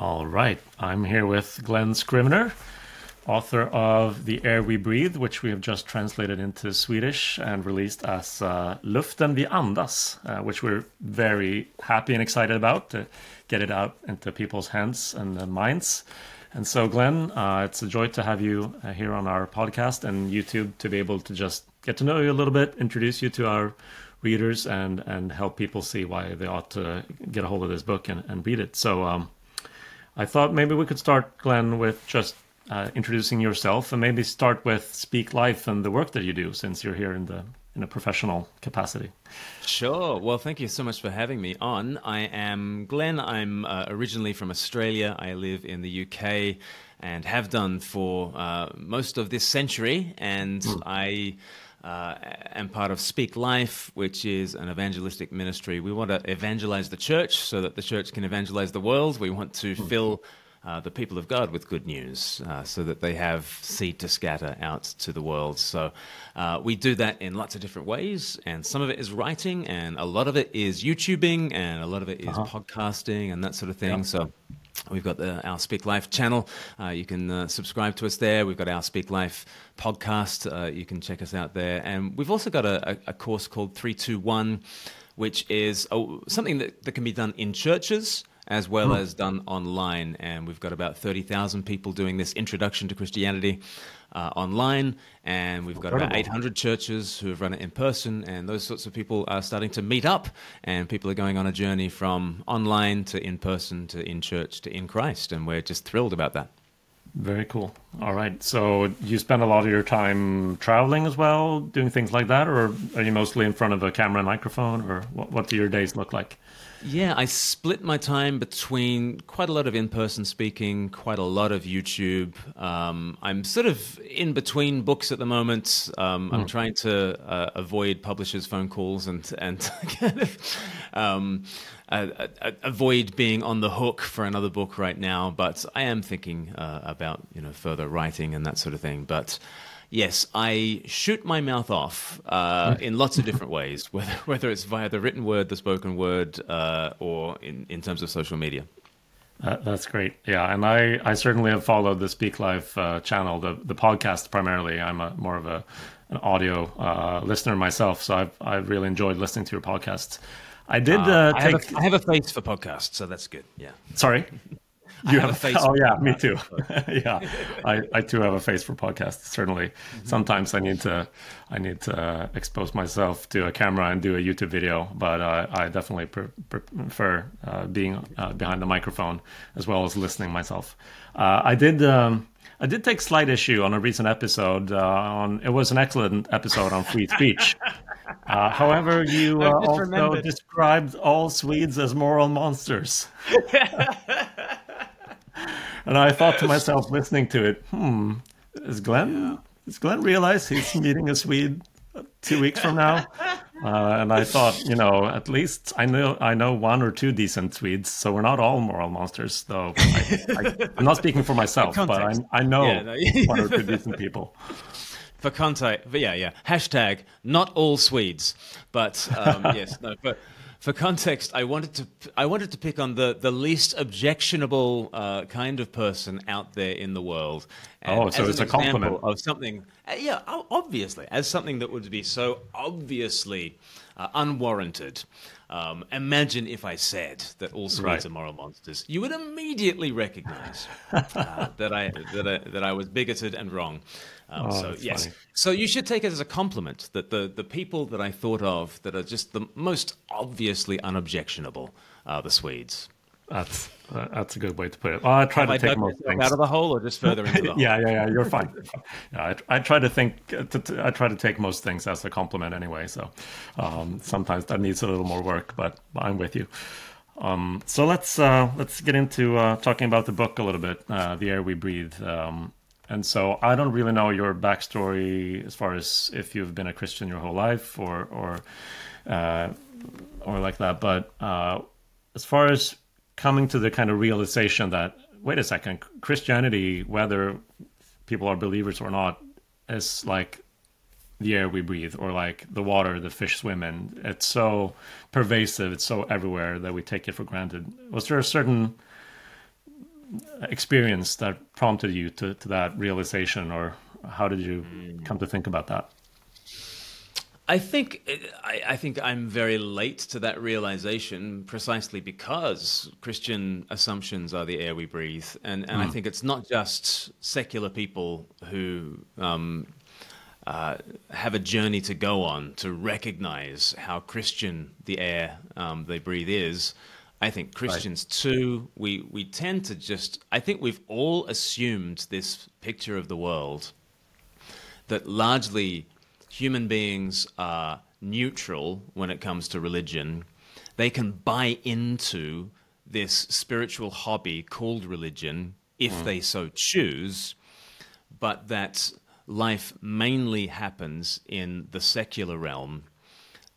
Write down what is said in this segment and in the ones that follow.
All right. I'm here with Glen Scrivener, author of The Air We Breathe, which we have just translated into Swedish and released as Luften vi andas, which we're very happy and excited about to get it out into people's hands and minds. And so, Glen, it's a joy to have you here on our podcast and YouTube to be able to just get to know you a little bit, introduce you to our readers, and help people see why they ought to get a hold of this book and read it. So I thought maybe we could start, Glen, with just introducing yourself, and maybe start with Speak Life and the work that you do, since you're here in a professional capacity. Sure. Well, thank you so much for having me on. I am Glen. I'm originally from Australia. I live in the UK and have done for most of this century. And I am part of Speak Life, which is an evangelistic ministry. We want to evangelize the church so that the church can evangelize the world. We want to fill the people of God with good news so that they have seed to scatter out to the world. So we do that in lots of different ways, and some of it is writing, and a lot of it is YouTubing, and a lot of it is podcasting and that sort of thing. Yeah. So we've got our Speak Life channel. You can subscribe to us there. We've got our Speak Life podcast. You can check us out there. And we've also got a course called 321, which is something that can be done in churches as well as done online. And we've got about 30,000 people doing this Introduction to Christianity online. And we've got about 800 churches who have run it in person. And those sorts of people are starting to meet up. And people are going on a journey from online to in person to in church to in Christ. And we're just thrilled about that. Very cool. All right. So you spend a lot of your time traveling as well, doing things like that? Or are you mostly in front of a camera and microphone? Or what do your days look like? Yeah, I split my time between quite a lot of in-person speaking, quite a lot of YouTube. I'm sort of in between books at the moment. I'm trying to avoid publishers' phone calls and kind of avoid being on the hook for another book right now. But I am thinking about further writing and that sort of thing. But yes, I shoot my mouth off in lots of different ways, whether it's via the written word, the spoken word, or in terms of social media. That's great. Yeah, and I certainly have followed the Speak Life channel, the podcast primarily. I'm more of an audio listener myself, so I've really enjoyed listening to your podcasts. I did I have a face for podcasts, so that's good. Yeah. Sorry? You have a face. Oh yeah, me too. Yeah, I too have a face for podcasts. Certainly, sometimes I need to expose myself to a camera and do a YouTube video. But I definitely prefer being behind the microphone as well as listening myself. I did take slight issue on a recent episode. It was an excellent episode on free speech. However, you also described all Swedes as moral monsters. And I thought to myself, listening to it, does Glen realize he's meeting a Swede 2 weeks from now? And I thought, at least I know one or two decent Swedes, so we're not all moral monsters. Though I'm not speaking for myself, but I know one or two decent people. For context, yeah. Hashtag not all Swedes, but yes, no. But for context, I wanted to pick on the least objectionable kind of person out there in the world. And so it's a compliment of something. Obviously, as something that would be so obviously unwarranted. Imagine if I said that all Swedes are moral monsters. You would immediately recognize that I was bigoted and wrong. So yes, funny. So you should take it as a compliment that the people that I thought of that are just the most obviously unobjectionable are the Swedes. That's a good way to put it. Well, I try to take most things out of the hole, or just further into the hole. Yeah. You're fine. Yeah, I try to think. I try to take most things as a compliment anyway. So sometimes that needs a little more work, but I'm with you. So let's get into talking about the book a little bit. The Air We Breathe. And so I don't really know your backstory as far as if you've been a Christian your whole life or like that. But as far as coming to the kind of realization that, wait a second, Christianity, whether people are believers or not, is like the air we breathe, or like the water the fish swim in. It's so pervasive, it's so everywhere that we take it for granted. Was there a certain experience that prompted you to that realization, or how did you come to think about that? I think I'm very late to that realization, precisely because Christian assumptions are the air we breathe, and I think it's not just secular people who have a journey to go on to recognize how Christian the air they breathe is. I think Christians too, we tend to just, I think we've all assumed this picture of the world that largely human beings are neutral when it comes to religion. They can buy into this spiritual hobby called religion if they so choose, but that life mainly happens in the secular realm.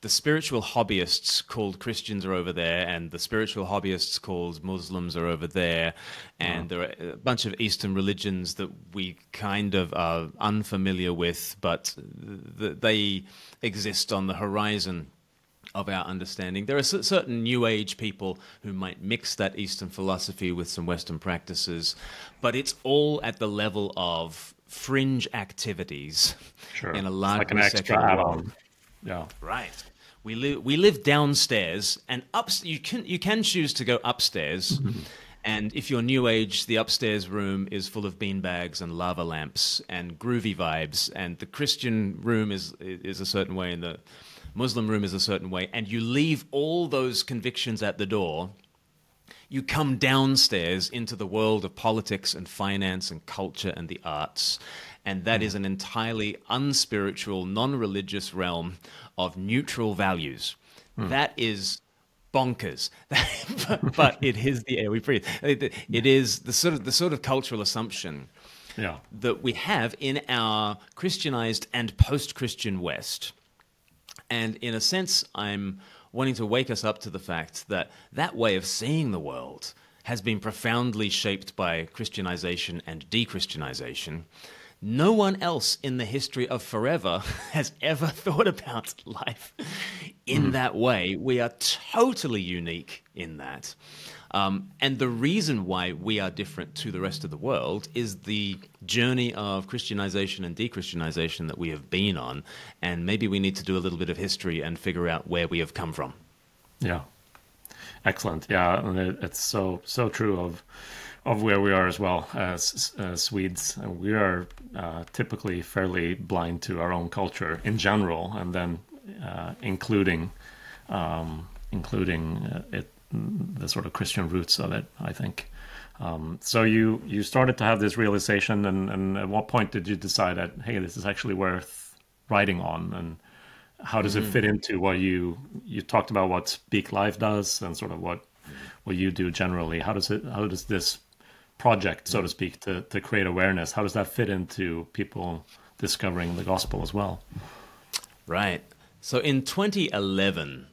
The spiritual hobbyists called Christians are over there, and the spiritual hobbyists called Muslims are over there, and there are a bunch of Eastern religions that we kind of are unfamiliar with, but they exist on the horizon of our understanding. There are certain New Age people who might mix that Eastern philosophy with some Western practices, but it's all at the level of fringe activities in a larger like an extra add-on. Yeah, right. We live downstairs, and you can choose to go upstairs. And if you're New Age, the upstairs room is full of beanbags and lava lamps and groovy vibes. And the Christian room is a certain way, and the Muslim room is a certain way. And you leave all those convictions at the door. You come downstairs into the world of politics and finance and culture and the arts. And that is an entirely unspiritual, non-religious realm of neutral values. That is bonkers. But it is the air we breathe. It is the sort of cultural assumption that we have in our Christianized and post-Christian West. And in a sense, I'm wanting to wake us up to the fact that that way of seeing the world has been profoundly shaped by Christianization and de-Christianization. No one else in the history of forever has ever thought about life in that way. We are totally unique in that. And the reason why we are different to the rest of the world is the journey of Christianization and de-Christianization that we have been on. And maybe we need to do a little bit of history and figure out where we have come from. Yeah. Excellent. Yeah. And it's so true of where we are as well as Swedes. We are typically fairly blind to our own culture in general, and then including it, the sort of Christian roots of it, I think. So you started to have this realization, and at what point did you decide that, hey, this is actually worth writing on? And how does it fit into what you talked about, what Speak Life does, and sort of what you do generally? How does this project, so to speak, to create awareness, how does that fit into people discovering the gospel as well? Right. So in 2011,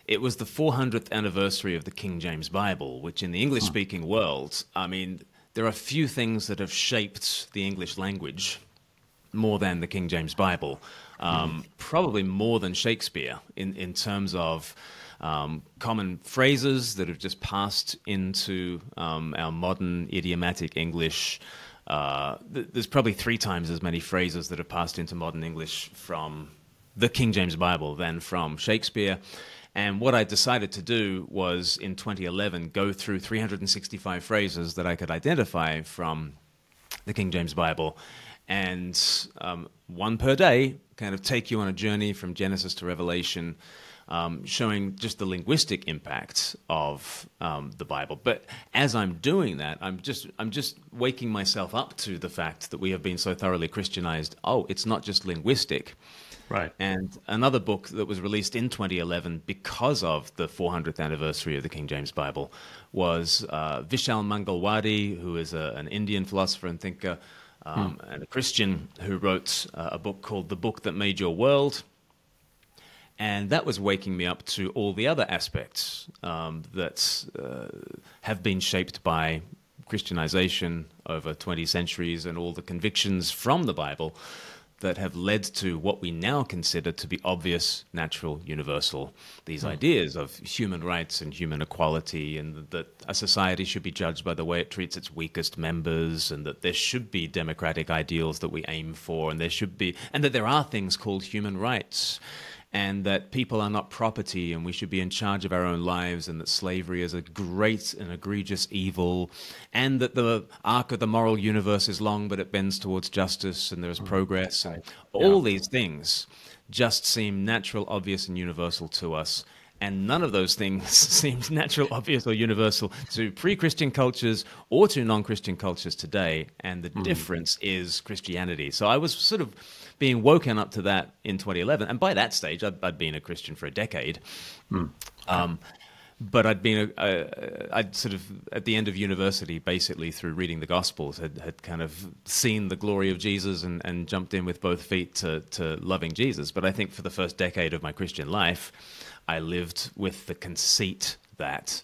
it was the 400th anniversary of the King James Bible, which in the English-speaking world, I mean, there are few things that have shaped the English language more than the King James Bible, probably more than Shakespeare in terms of common phrases that have just passed into our modern idiomatic English. There's probably 3 times as many phrases that have passed into modern English from the King James Bible than from Shakespeare. And what I decided to do was, in 2011, go through 365 phrases that I could identify from the King James Bible, and one per day, kind of take you on a journey from Genesis to Revelation, showing just the linguistic impact of the Bible. But as I'm doing that, I'm just waking myself up to the fact that we have been so thoroughly Christianized. Oh, it's not just linguistic. Right. And another book that was released in 2011 because of the 400th anniversary of the King James Bible was Vishal Mangalwadi, who is an Indian philosopher and thinker, and a Christian, who wrote a book called The Book That Made Your World. And that was waking me up to all the other aspects that have been shaped by Christianization over 20 centuries and all the convictions from the Bible that have led to what we now consider to be obvious, natural, universal. These ideas of human rights and human equality, and that a society should be judged by the way it treats its weakest members, and that there should be democratic ideals that we aim for, and that there are things called human rights, and that people are not property and we should be in charge of our own lives, and that slavery is a great and egregious evil, and that the arc of the moral universe is long but it bends towards justice and there is progress. And all these things just seem natural, obvious and universal to us. And none of those things seems natural, obvious or universal to pre-Christian cultures or to non-Christian cultures today. And the difference is Christianity. So I was sort of being woken up to that in 2011. And by that stage, I'd been a Christian for a decade. But I'd sort of, at the end of university, basically through reading the Gospels, had kind of seen the glory of Jesus and jumped in with both feet to loving Jesus. But I think for the first decade of my Christian life, I lived with the conceit that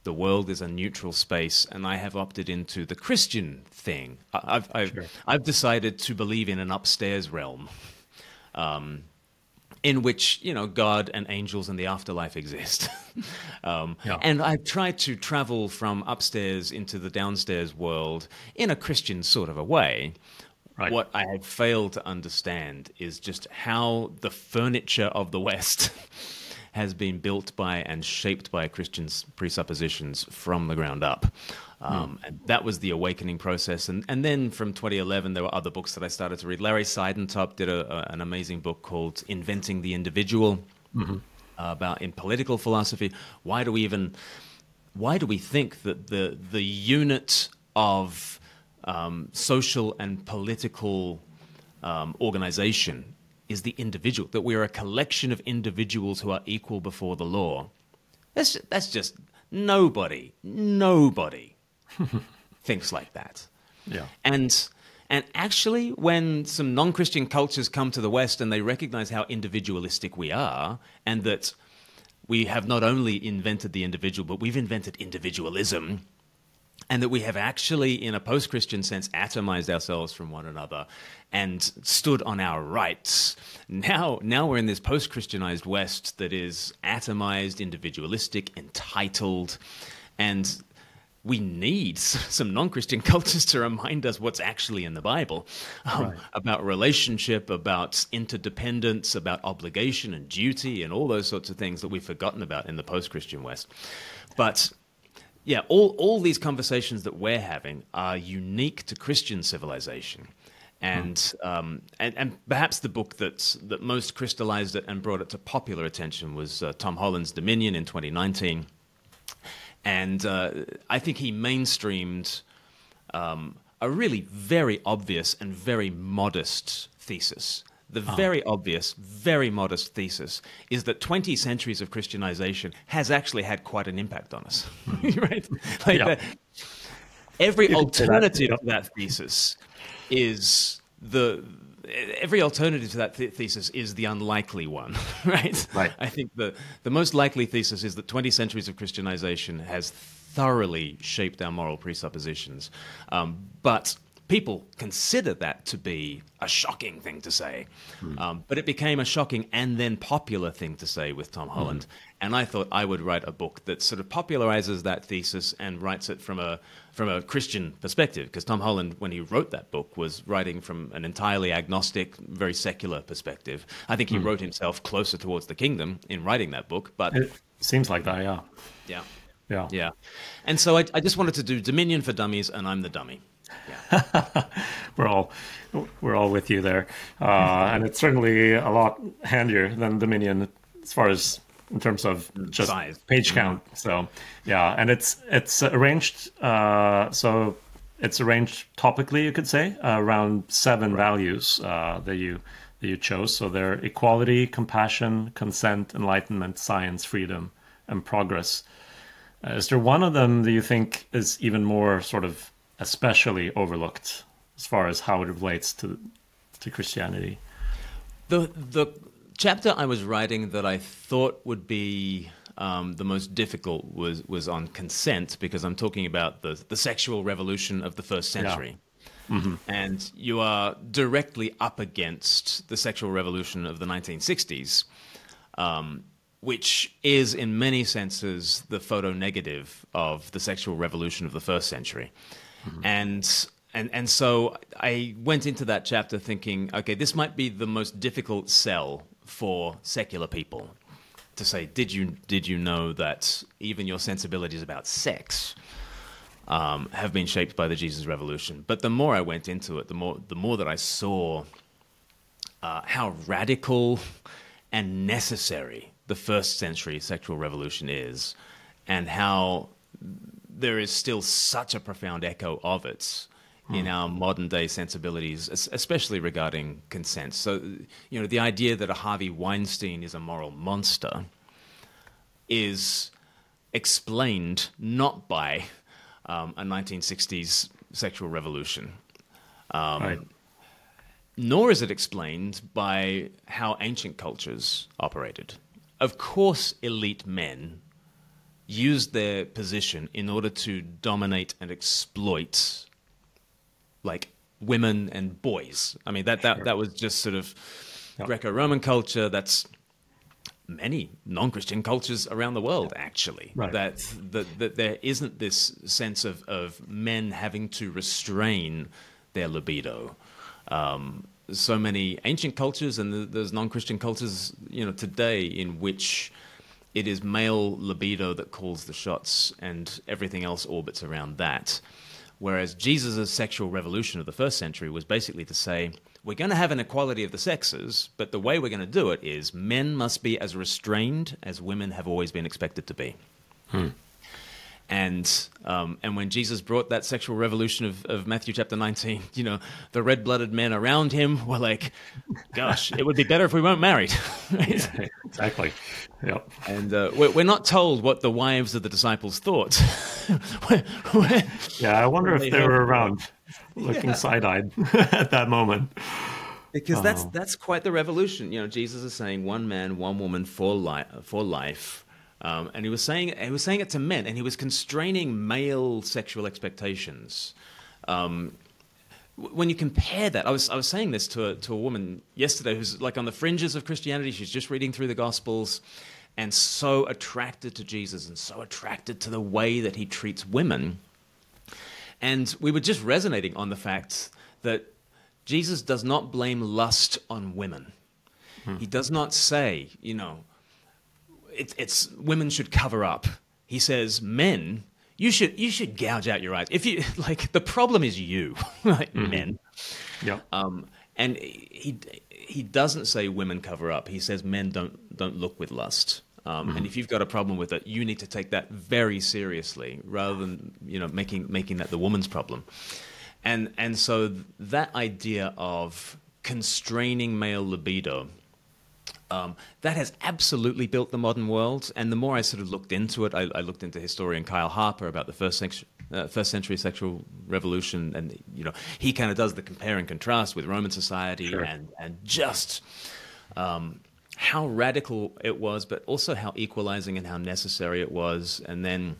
the world is a neutral space, and I have opted into the Christian thing. I've decided to believe in an upstairs realm, in which, you know, God and angels and the afterlife exist. And I've tried to travel from upstairs into the downstairs world in a Christian sort of a way. Right. What I have failed to understand is just how the furniture of the West has been built by and shaped by Christians' presuppositions from the ground up. And that was the awakening process. And then from 2011, there were other books that I started to read. Larry Seidentop did an amazing book called Inventing the Individual, about in political philosophy. Why do we think that the unit of social and political organization is the individual, that we are a collection of individuals who are equal before the law? That's just nobody thinks like that. Yeah. And actually, when some non-Christian cultures come to the West and they recognize how individualistic we are, and that we have not only invented the individual, but we've invented individualism, and that we have actually, in a post-Christian sense, atomized ourselves from one another and stood on our rights. Now we're in this post-Christianized West that is atomized, individualistic, entitled, and we need some non-Christian cultures to remind us what's actually in the Bible, about relationship, about interdependence, about obligation and duty, and all those sorts of things that we've forgotten about in the post-Christian West. But yeah, all these conversations that we're having are unique to Christian civilization. And perhaps the book that most crystallized it and brought it to popular attention was Tom Holland's Dominion in 2019. And I think he mainstreamed a really very obvious and very modest thesis. The very obvious, very modest thesis is that 20 centuries of Christianization has actually had quite an impact on us, right? Every alternative to that thesis is the unlikely one, right? I think the most likely thesis is that 20 centuries of Christianization has thoroughly shaped our moral presuppositions, but people consider that to be a shocking thing to say. But it became a shocking and then popular thing to say with Tom Holland. And I thought I would write a book that sort of popularizes that thesis and writes it from a Christian perspective. Because Tom Holland, when he wrote that book, was writing from an entirely agnostic, very secular perspective. I think he wrote himself closer towards the kingdom in writing that book. But it seems like that, Yeah. And so I just wanted to do Dominion for Dummies, and I'm the dummy. Yeah. We're all with you there, and it's certainly a lot handier than Dominion as far as in terms of just size, page count. So yeah, and it's arranged. So it's arranged topically, you could say, around 7 values that you chose. So they're equality, compassion, consent, enlightenment, science, freedom, and progress. Is there one of them that you think is even more sort of especially overlooked as far as how it relates to Christianity? The chapter I was writing that I thought would be the most difficult was on consent, because I'm talking about the sexual revolution of the first century. And you are directly up against the sexual revolution of the 1960s, which is in many senses the photo negative of the sexual revolution of the first century. And so I went into that chapter thinking, okay, this might be the most difficult sell for secular people, to say, did you know that even your sensibilities about sex have been shaped by the Jesus Revolution? But the more I went into it, the more that I saw how radical and necessary the first century sexual revolution is, and how there is still such a profound echo of it in our modern day sensibilities, especially regarding consent. So, you know, the idea that a Harvey Weinstein is a moral monster is explained not by a 1960s sexual revolution, nor is it explained by how ancient cultures operated. Of course, elite men used their position in order to dominate and exploit, like, women and boys. I mean, that was just sort of Greco-Roman culture. That's many non-Christian cultures around the world, actually. Right. That there isn't this sense of men having to restrain their libido. So many ancient cultures, and there's non-Christian cultures, you know, today, in which it is male libido that calls the shots, and everything else orbits around that. Whereas Jesus' sexual revolution of the first century was basically to say, we're going to have an equality of the sexes, but the way we're going to do it is men must be as restrained as women have always been expected to be. And when Jesus brought that sexual revolution of Matthew chapter 19, you know, the red-blooded men around him were like, gosh, it would be better if we weren't married. Right? Yeah, exactly. Yep. And we're not told what the wives of the disciples thought. Yeah, I wonder if they were around looking side-eyed at that moment. Because that's quite the revolution. You know, Jesus is saying one man, one woman for life. And he was saying it to men, and he was constraining male sexual expectations. When you compare that, I was saying this to a woman yesterday who's like on the fringes of Christianity. She's just reading through the Gospels, and so attracted to Jesus, and so attracted to the way that he treats women. And we were just resonating on the fact that Jesus does not blame lust on women. He does not say, you know, it's women should cover up. He says, men, you should gouge out your eyes. If you like, the problem is you, like men. Yeah. And he doesn't say women cover up. He says men don't look with lust. And if you've got a problem with it, you need to take that very seriously, rather than, you know, making that the woman's problem. And so that idea of constraining male libido, that has absolutely built the modern world. And the more I sort of looked into it, I looked into historian Kyle Harper about the first century sexual revolution, and, you know, he kind of does the compare and contrast with Roman society. Sure. and just how radical it was, but also how equalizing and how necessary it was. And then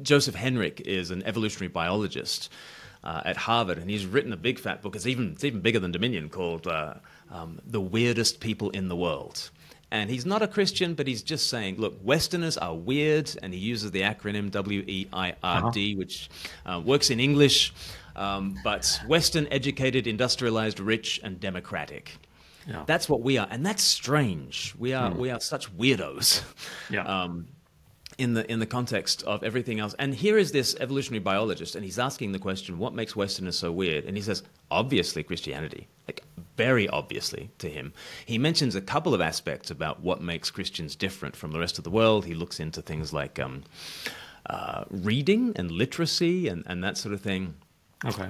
Joseph Henrich is an evolutionary biologist at Harvard, and he's written a big fat book. It's even bigger than Dominion, called The Weirdest People in the World. And he's not a Christian, but he's just saying, look, Westerners are weird, and he uses the acronym WEIRD, which works in English, but Western, educated, industrialized, rich, and democratic. Yeah. That's what we are, and that's strange. We are such weirdos. Yeah. In the context of everything else. And here is this evolutionary biologist, and he's asking the question, what makes Westerners so weird? And he says, obviously Christianity, like very obviously to him. He mentions a couple of aspects about what makes Christians different from the rest of the world. He looks into things like reading and literacy and that sort of thing. Okay.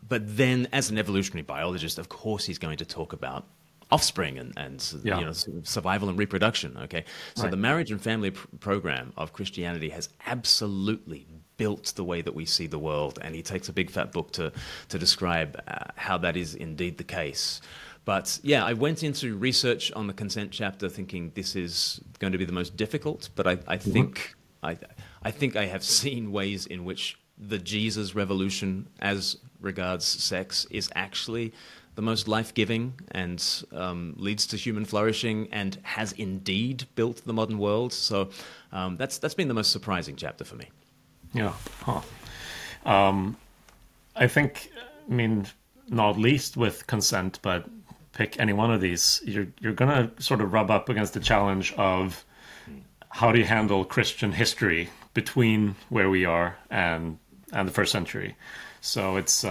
But then as an evolutionary biologist, of course he's going to talk about offspring and you know, survival and reproduction. Okay, so the marriage and family program of Christianity has absolutely built the way that we see the world, and he takes a big fat book to describe how that is indeed the case. But yeah, I went into research on the consent chapter thinking this is going to be the most difficult, but I think I have seen ways in which the Jesusrevolution as regards sex is actually the most life-giving and leads to human flourishing and has indeed built the modern world. So that's been the most surprising chapter for me. Yeah. Huh. I think, I mean, not least with consent, but pick any one of these, you're going to sort of rub up against the challenge of how do you handle Christian history between where we are and the first century. So it's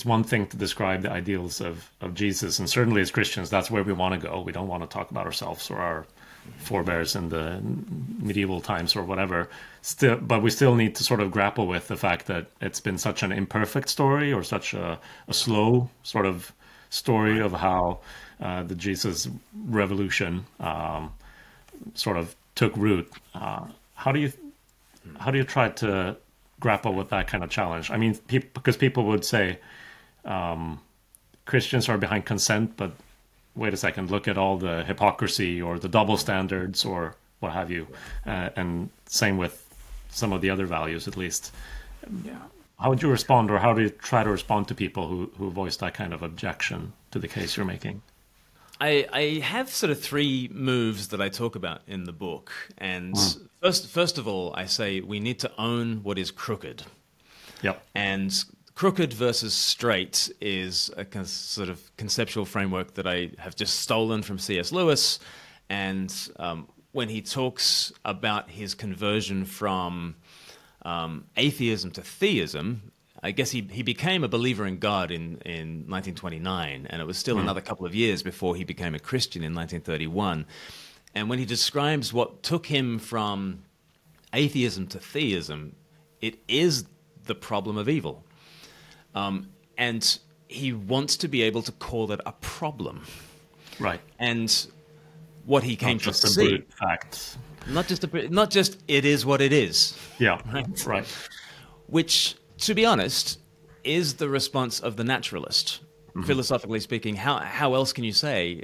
one thing to describe the ideals of Jesus, and certainly as Christians, that's where we want to go. We don't want to talk about ourselves or our forebears in the medieval times or whatever. But we still need to sort of grapple with the fact that it's been such an imperfect story, or such a slow sort of story of how the Jesus revolution sort of took root. How do you try to grapple with that kind of challenge? I mean, because people would say Christians are behind consent, but wait a second, look at all the hypocrisy or the double standards or what have you, and same with some of the other values, at least. Yeah. How would you respond, or how do you try to respond to people who voice that kind of objection to the case you're making? I have sort of three moves that I talk about in the book. And first of all, I say we need to own what is crooked. Yep. And crooked versus straight is a sort of conceptual framework that I have just stolen from C.S. Lewis. And when he talks about his conversion from atheism to theism, I guess he became a believer in God in 1929, and it was still another couple of years before he became a Christian in 1931. And when he describes what took him from atheism to theism, it is the problem of evil. And he wants to be able to call it a problem. Right. And what he came to see... Not just a brute fact. Not just it is what it is. Yeah, right. Which, to be honest, is the response of the naturalist. Philosophically speaking, how else can you say,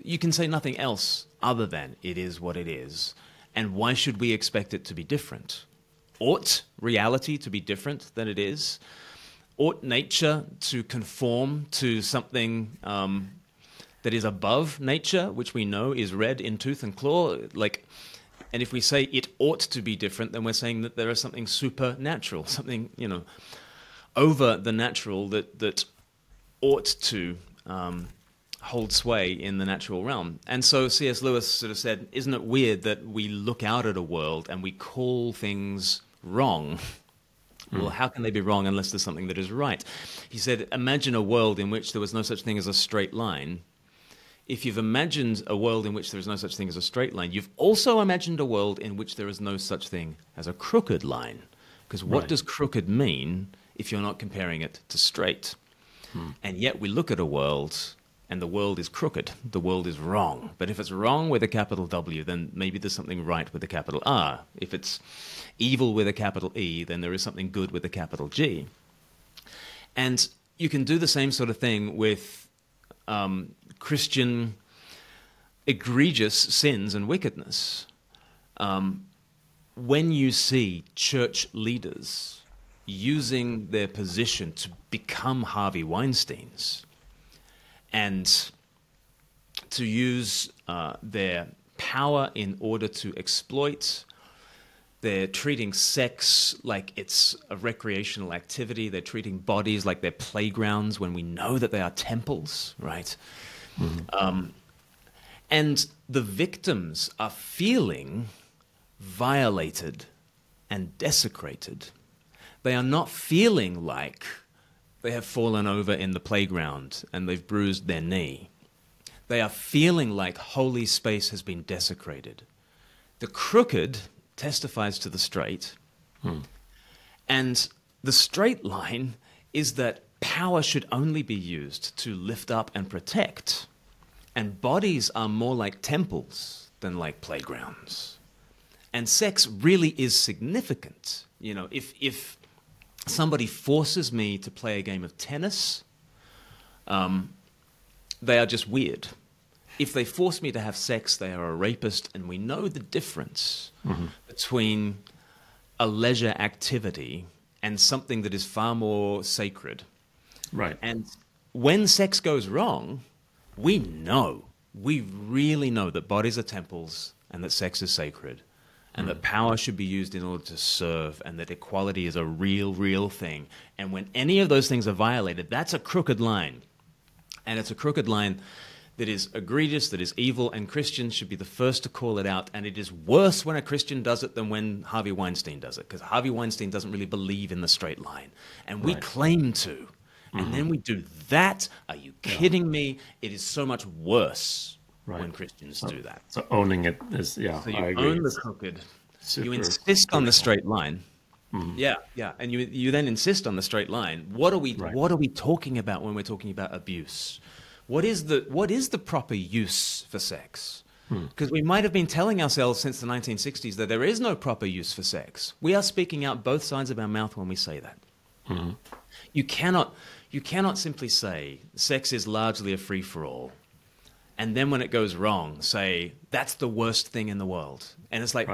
you can say nothing else other than it is what it is. And why should we expect it to be different? Ought reality to be different than it is? Ought nature to conform to something that is above nature, which we know is red in tooth and claw? And if we say it ought to be different, then we're saying that there is something supernatural, something, over the natural that ought to hold sway in the natural realm. And so C.S. Lewis sort of said, isn't it weird that we look out at a world and we call things wrong? Well, how can they be wrong unless there's something that is right? He said, imagine a world in which there was no such thing as a straight line. If you've imagined a world in which there is no such thing as a straight line, you've also imagined a world in which there is no such thing as a crooked line. Because what does crooked mean if you're not comparing it to straight? And yet we look at a world and the world is crooked. The world is wrong. But if it's wrong with a capital W, then maybe there's something right with a capital R. If it's evil with a capital E, then there is something good with a capital G. And you can do the same sort of thing with Christian egregious sins and wickedness. When you see church leaders using their position to become Harvey Weinsteins and to use their power in order to exploit, they're treating sex like it's a recreational activity. They're treating bodies like they're playgrounds when we know that they are temples, right? And the victims are feeling violated and desecrated. They are not feeling like they have fallen over in the playground and they've bruised their knee. They are feeling like holy space has been desecrated. The crooked testifies to the straight. And the straight line is that power should only be used to lift up and protect. And bodies are more like temples than like playgrounds. And sex really is significant. If somebody forces me to play a game of tennis, they are just weird. If they force me to have sex, they are a rapist, and we know the difference between a leisure activity and something that is far more sacred. Right. And when sex goes wrong, we really know that bodies are temples and that sex is sacred and that power should be used in order to serve and that equality is a real thing. And when any of those things are violated, that's a crooked line. And it's a crooked line that is egregious, that is evil, and Christians should be the first to call it out. And it is worse when a Christian does it than when Harvey Weinstein does it, because Harvey Weinstein doesn't really believe in the straight line. And we claim to. And then we do that. Are you kidding me? It is so much worse when Christians do that. So owning it is, so you own the crooked. You insist on the straight line. Yeah. And you then insist on the straight line. What are we talking about when we're talking about abuse? What is the proper use for sex? Because we might have been telling ourselves since the 1960s that there is no proper use for sex. We are speaking out both sides of our mouth when we say that. You cannot simply say sex is largely a free-for-all, and then when it goes wrong, say that's the worst thing in the world. And it's like,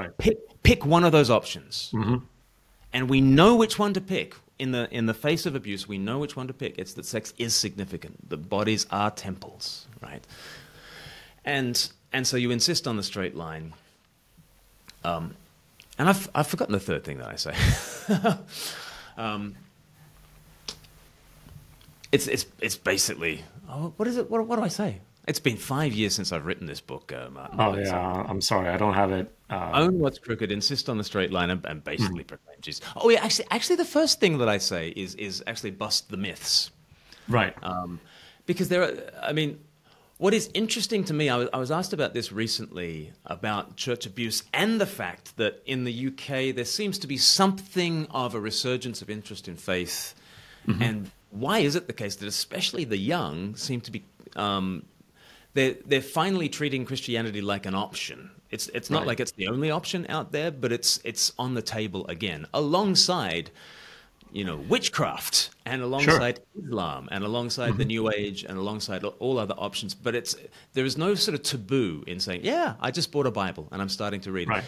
pick one of those options. And we know which one to pick. In the face of abuse, we know which one to pick. It's that sex is significant. The bodies are temples, right? And so you insist on the straight line. And I've forgotten the third thing that I say. It's basically, what is it? What do I say? It's been 5 years since I've written this book, Martin. I'm sorry, I don't have it. Own what's crooked, insist on the straight line, and basically proclaim Jesus. Oh yeah, actually, the first thing that I say is actually bust the myths, right? Because what is interesting to me, I was asked about this recently about church abuse and the fact that in the UK there seems to be something of a resurgence of interest in faith, and why is it the case that especially the young seem to be they're finally treating Christianity like an option. It's not like it's the only option out there, but it's on the table again, alongside, witchcraft, and alongside Islam, and alongside the New Age, and alongside all other options. But there is no sort of taboo in saying, yeah, I just bought a Bible and I'm starting to read it.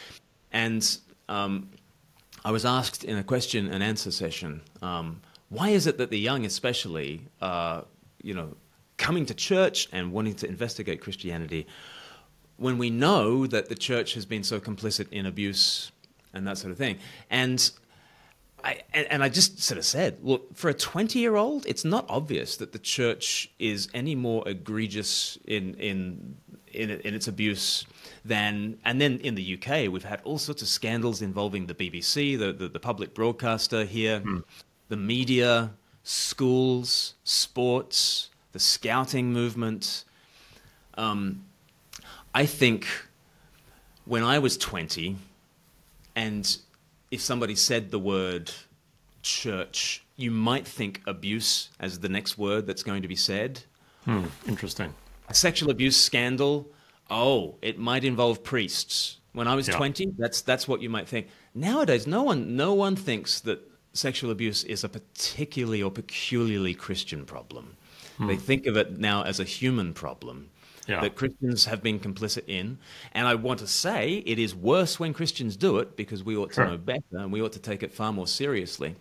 And I was asked in a question and answer session, why is it that the young especially coming to church and wanting to investigate Christianity when we know that the church has been so complicit in abuse and that sort of thing? And I just sort of said, well, for a 20-year-old, it's not obvious that the church is any more egregious in its abuse than, and then in the UK, we've had all sorts of scandals involving the BBC, the public broadcaster here, the media, schools, sports, the scouting movement. I think when I was 20, and if somebody said the word church, you might think abuse as the next word that's going to be said. Interesting. A sexual abuse scandal, it might involve priests. When I was 20, that's what you might think. Nowadays, no one thinks that sexual abuse is a particularly or peculiarly Christian problem. They think of it now as a human problem that Christians have been complicit in. And I want to say it is worse when Christians do it, because we ought to know better and we ought to take it far more seriously.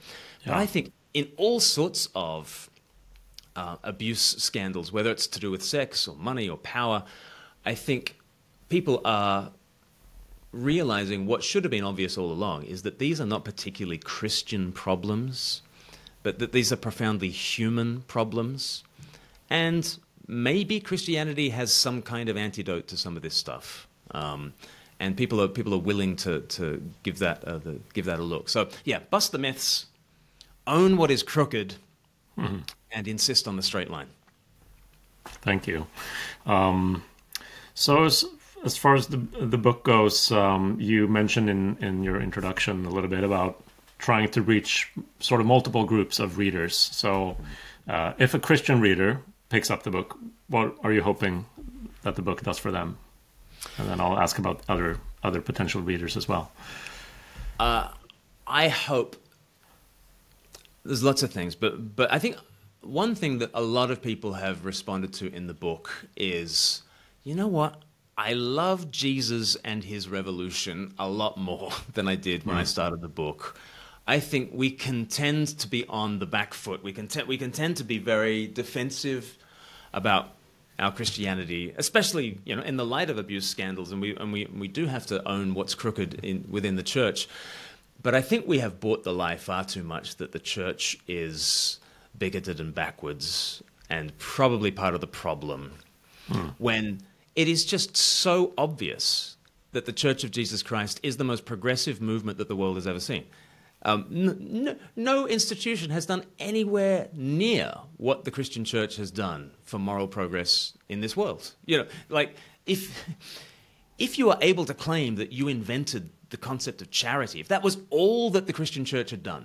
But I think in all sorts of abuse scandals, whether it's to do with sex or money or power, I think people are realizing what should have been obvious all along, is that these are not particularly Christian problems, but that these are profoundly human problems. And maybe Christianity has some kind of antidote to some of this stuff, and people are willing to give that a look. So bust the myths, own what is crooked, and insist on the straight line. Thank you. So as far as the book goes, you mentioned in your introduction a little bit about trying to reach sort of multiple groups of readers. So if a Christian reader picks up the book, what are you hoping that the book does for them? And then I'll ask about other potential readers as well. I hope there's lots of things, but I think one thing that a lot of people have responded to in the book is, you know what? I love Jesus and his revolution a lot more than I did when I started the book. I think we can tend to be on the back foot. We can tend to be very defensive about our Christianity, especially in the light of abuse scandals, and we do have to own what's crooked within the church. But I think we have bought the lie far too much that the church is bigoted and backwards, and probably part of the problem, when it is just so obvious that the Church of Jesus Christ is the most progressive movement that the world has ever seen. No institution has done anywhere near what the Christian church has done for moral progress in this world. Like if you are able to claim that you invented the concept of charity, if that was all that the Christian church had done,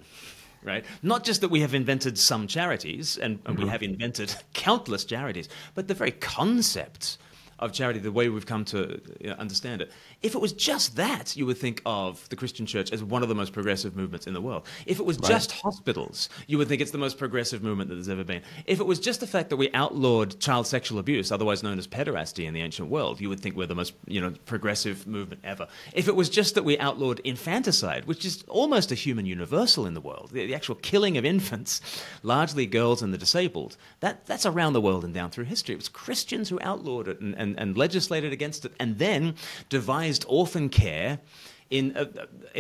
right? Not just that we have invented some charities, and we have invented countless charities, but the very concept of charity, the way we've come to understand it. If it was just that, you would think of the Christian church as one of the most progressive movements in the world. If it was just hospitals, you would think it's the most progressive movement that there's ever been. If it was just the fact that we outlawed child sexual abuse, otherwise known as pederasty in the ancient world, you would think we're the most progressive movement ever. If it was just that we outlawed infanticide, which is almost a human universal in the world, the actual killing of infants, largely girls and the disabled, that's around the world and down through history. It was Christians who outlawed it and legislated against it, and then devised orphan care in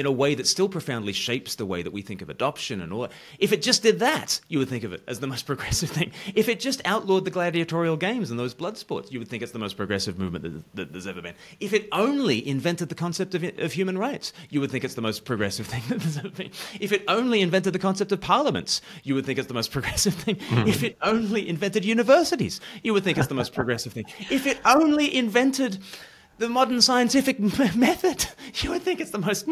a way that still profoundly shapes the way that we think of adoption and all that. If it just did that, you would think of it as the most progressive thing. If it just outlawed the gladiatorial games and those blood sports, you would think it's the most progressive movement that there's ever been. If it only invented the concept of human rights, you would think it's the most progressive thing that there's ever been. If it only invented the concept of parliaments, you would think it's the most progressive thing. If it only invented universities, you would think it's the most progressive thing. If it only invented the modern scientific method, you would think it's the most,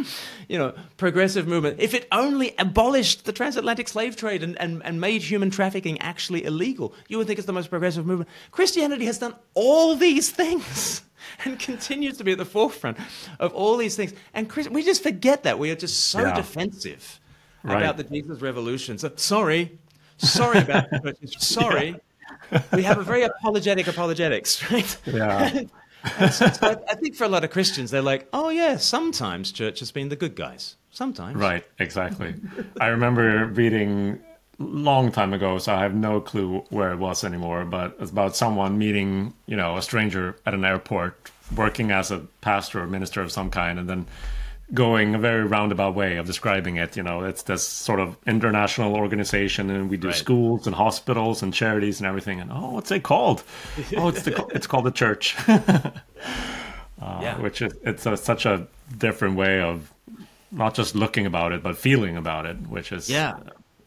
progressive movement. If it only abolished the transatlantic slave trade and made human trafficking actually illegal, you would think it's the most progressive movement. Christianity has done all these things and continues to be at the forefront of all these things. And we just forget that. We are just so defensive about the Jesus Revolution. So sorry about it. Sorry. We have a very apologetics, right? Yeah. So I think for a lot of Christians, they're like, oh yeah, sometimes church has been the good guys. Sometimes. Right, exactly. I remember reading long time ago, so I have no clue where it was anymore, but it's about someone meeting, a stranger at an airport, working as a pastor or minister of some kind, and then going a very roundabout way of describing it. It's this sort of international organization, and we do schools and hospitals and charities and everything. And what's it called? It's called the church. Which it's such a different way of not just looking about it, but feeling about it, which is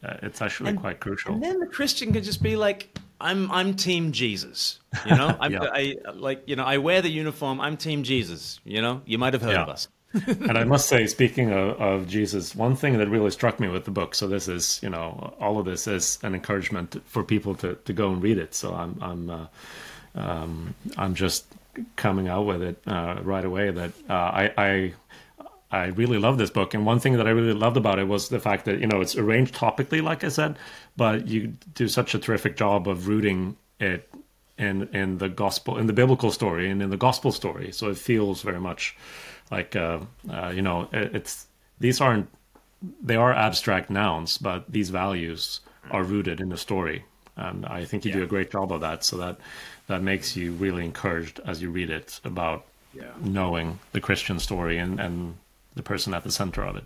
it's actually quite crucial. And then the Christian can just be like, I'm Team Jesus. I wear the uniform. I'm Team Jesus. You might have heard of us. And I must say, speaking of Jesus, one thing that really struck me with the book, so this is, all of this is an encouragement for people to go and read it. So I'm just coming out with it right away that I really love this book. And one thing that I really loved about it was the fact that, it's arranged topically, like I said, but you do such a terrific job of rooting it in the gospel, in the biblical story and in the gospel story. So it feels very much like, they are abstract nouns, but these values are rooted in the story. And I think you do a great job of that. So that makes you really encouraged as you read it about knowing the Christian story and the person at the center of it.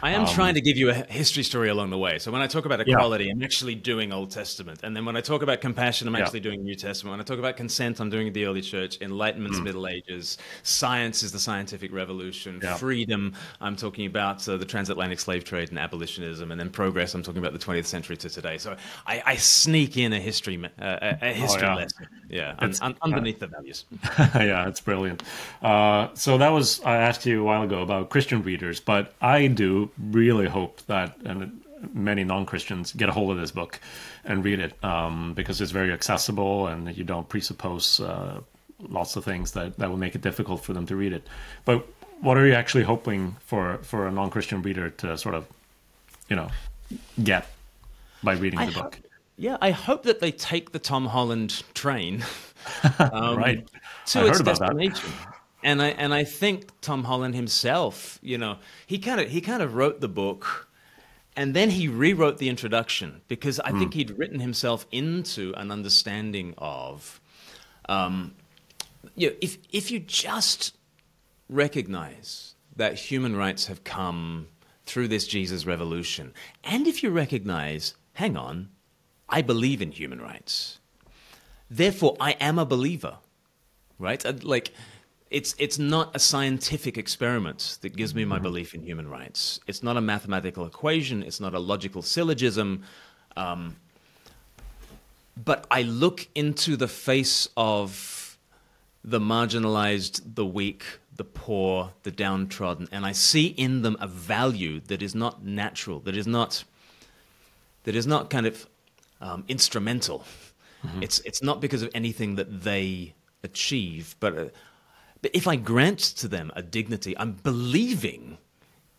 I am trying to give you a history story along the way. So when I talk about equality, I'm actually doing Old Testament. And then when I talk about compassion, I'm actually doing New Testament. When I talk about consent, I'm doing the early church. Enlightenment's Middle Ages. Science is the scientific revolution. Freedom, I'm talking about the transatlantic slave trade and abolitionism. And then progress, I'm talking about the 20th century to today. So I sneak in a history lesson. Underneath the values. Yeah, it's brilliant. So that was, I asked you a while ago about Christian readers, but I do really hope that many non-Christians get a hold of this book and read it, because it's very accessible and you don't presuppose lots of things that will make it difficult for them to read it. But what are you actually hoping for a non-Christian reader to sort of, get by reading the book? I hope that they take the Tom Holland train right. to its destination. And I think Tom Holland himself, he kind of wrote the book, and then he rewrote the introduction, because I think he'd written himself into an understanding of, if you just recognize that human rights have come through this Jesus revolution, and if you recognize, hang on, I believe in human rights, therefore I am a believer, right? Like, it's not a scientific experiment that gives me my belief in human rights. It's not a mathematical equation. It's not a logical syllogism. But I look into the face of the marginalized, the weak, the poor, the downtrodden, and I see in them a value that is not natural, that is not kind of instrumental. It's not because of anything that they achieve, but if I grant to them a dignity, I'm believing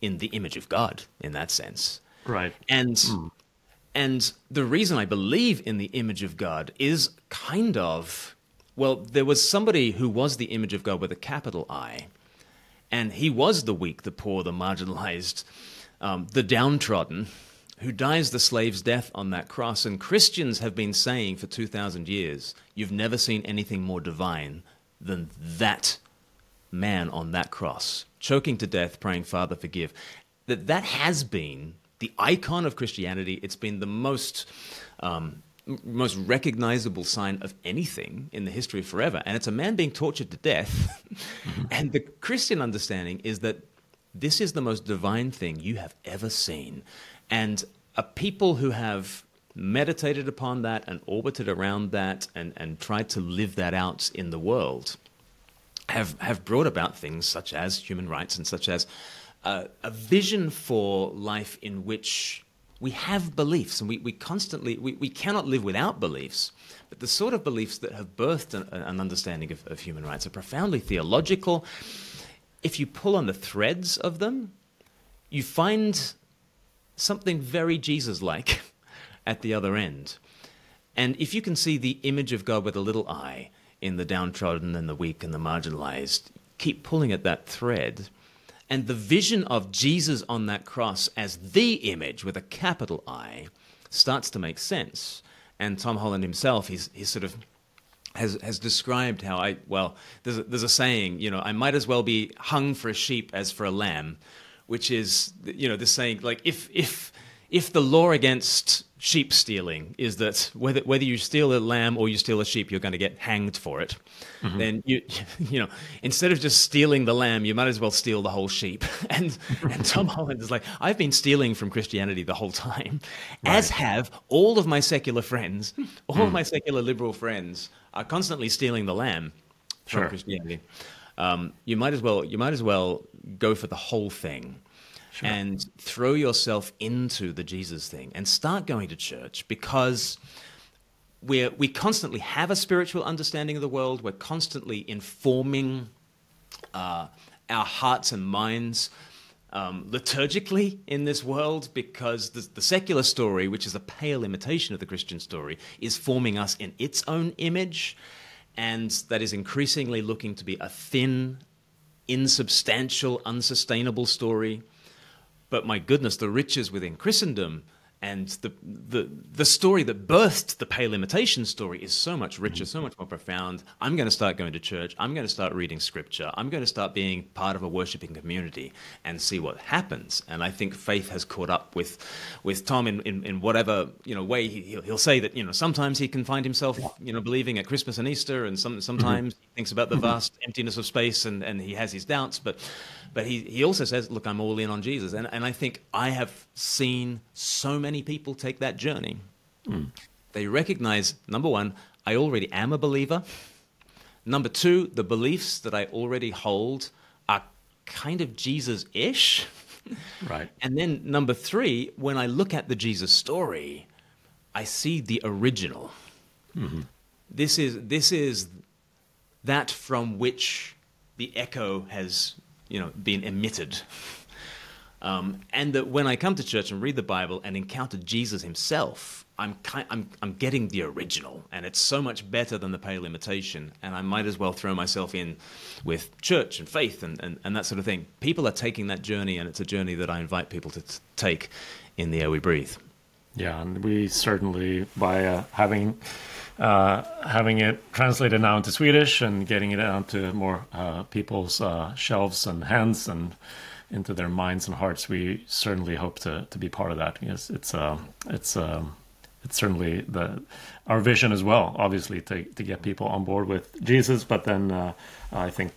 in the image of God in that sense. Right. And the reason I believe in the image of God is kind of, well, there was somebody who was the image of God with a capital I, and he was the weak, the poor, the marginalized, the downtrodden, who dies the slave's death on that cross. And Christians have been saying for 2,000 years, you've never seen anything more divine than that man on that cross, choking to death, praying, Father, forgive. That has been the icon of Christianity. It's been the most recognizable sign of anything in the history of forever. And it's a man being tortured to death. And the Christian understanding is that this is the most divine thing you have ever seen. And a people who have meditated upon that and orbited around that and tried to live that out in the world have brought about things such as human rights and such as a vision for life in which we have beliefs, and we constantly, we cannot live without beliefs, but the sort of beliefs that have birthed an understanding of human rights are profoundly theological. If you pull on the threads of them, you find something very Jesus-like at the other end. And if you can see the image of God with a little I in the downtrodden and the weak and the marginalized, keep pulling at that thread, and the vision of Jesus on that cross as the image with a capital I starts to make sense. And Tom Holland himself, he's sort of has described how there's a saying, I might as well be hung for a sheep as for a lamb, which is, this saying, like, if the law against sheep stealing is that whether you steal a lamb or you steal a sheep, you're going to get hanged for it, then you instead of just stealing the lamb, you might as well steal the whole sheep. And Tom Holland is like, I've been stealing from Christianity the whole time, as have all of my secular friends, all of my secular liberal friends are constantly stealing the lamb from Christianity. You might as well go for the whole thing. Sure. And throw yourself into the Jesus thing and start going to church, because we constantly have a spiritual understanding of the world. We're constantly informing our hearts and minds liturgically in this world, because the secular story, which is a pale imitation of the Christian story, is forming us in its own image, and that is increasingly looking to be a thin, insubstantial, unsustainable story. But my goodness, the riches within Christendom and the story that birthed the pale imitation story is so much richer, so much more profound. I'm going to start going to church. I'm going to start reading scripture. I'm going to start being part of a worshiping community and see what happens. And I think faith has caught up with Tom in whatever way. He'll say that sometimes he can find himself believing at Christmas and Easter, and sometimes he thinks about the vast emptiness of space and he has his doubts, but he also says, look, I'm all in on Jesus. And I think I have seen so many people take that journey. They recognize, number one, I already am a believer. Number two, the beliefs that I already hold are kind of Jesus-ish. Right. And then number three, when I look at the Jesus story, I see the original. This is that from which the echo has been emitted. And that when I come to church and read the Bible and encounter Jesus himself, I'm getting the original, and it's so much better than the pale imitation, and I might as well throw myself in with church and faith and that sort of thing. People are taking that journey, and it's a journey that I invite people to take in the air we breathe. Yeah, and we certainly, by having it translated now into Swedish and getting it out to more people's shelves and hands and into their minds and hearts, we certainly hope to be part of that, because it's certainly our vision as well, obviously, to get people on board with Jesus. But then I think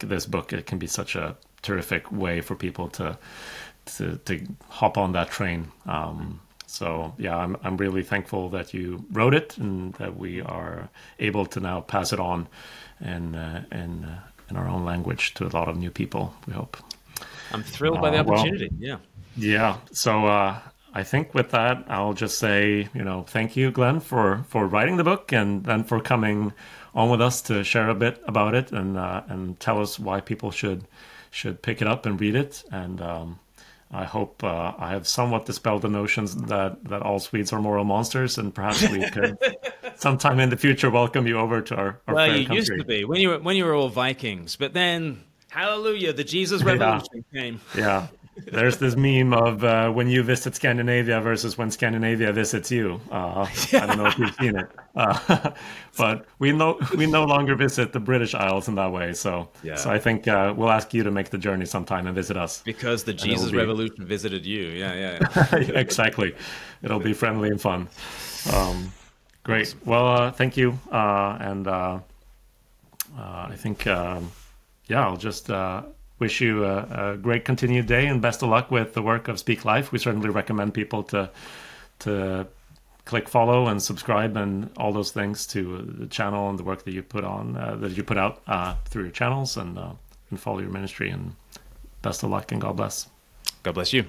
this book, it can be such a terrific way for people to hop on that train. So yeah, I'm really thankful that you wrote it and that we are able to now pass it on in our own language to a lot of new people, we hope. I'm thrilled by the opportunity. Yeah. So I think with that, I'll just say, thank you, Glenn, for writing the book and then for coming on with us to share a bit about it and tell us why people should pick it up and read it. And I hope I have somewhat dispelled the notions that all Swedes are moral monsters, and perhaps we could sometime in the future welcome you over to our well, fair you country. Used to be when you were all Vikings, but then hallelujah, the Jesus Revolution came. Yeah. There's this meme of when you visit Scandinavia versus when Scandinavia visits you. I don't know if you've seen it, but we no longer visit the British Isles in that way. So I think we'll ask you to make the journey sometime and visit us, because the Jesus Revolution visited you. Yeah. Exactly. It'll be friendly and fun. Great. Well, thank you, and I think I'll just. Wish you a great continued day and best of luck with the work of Speak Life. We certainly recommend people to click follow and subscribe and all those things to the channel and the work that you put out through your channels, and follow your ministry. And best of luck and God bless. God bless you.